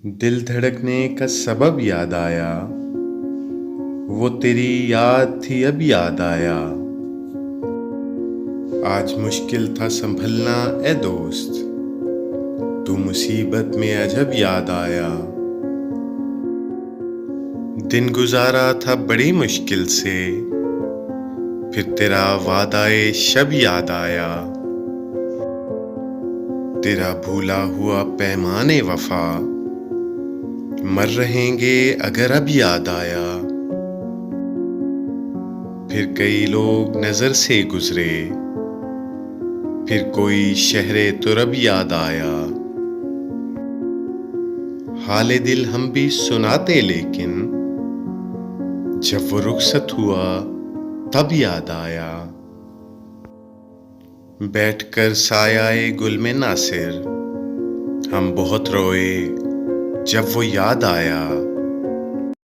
दिल धड़कने का सबब याद आया, वो तेरी याद थी अब याद आया। आज मुश्किल था संभलना ए दोस्त, तू मुसीबत में अजब याद आया। दिन गुजारा था बड़ी मुश्किल से, फिर तेरा वादा-ए शब याद आया। तेरा भूला हुआ पैमाने वफा, मर रहेंगे अगर अब याद आया। फिर कई लोग नजर से गुजरे, फिर कोई शहरे तुरब याद आया। हाले दिल हम भी सुनाते लेकिन जब वो रुखसत हुआ तब याद आया। बैठकर सायाए गुल में नासिर हम बहुत रोए जब वो याद आया।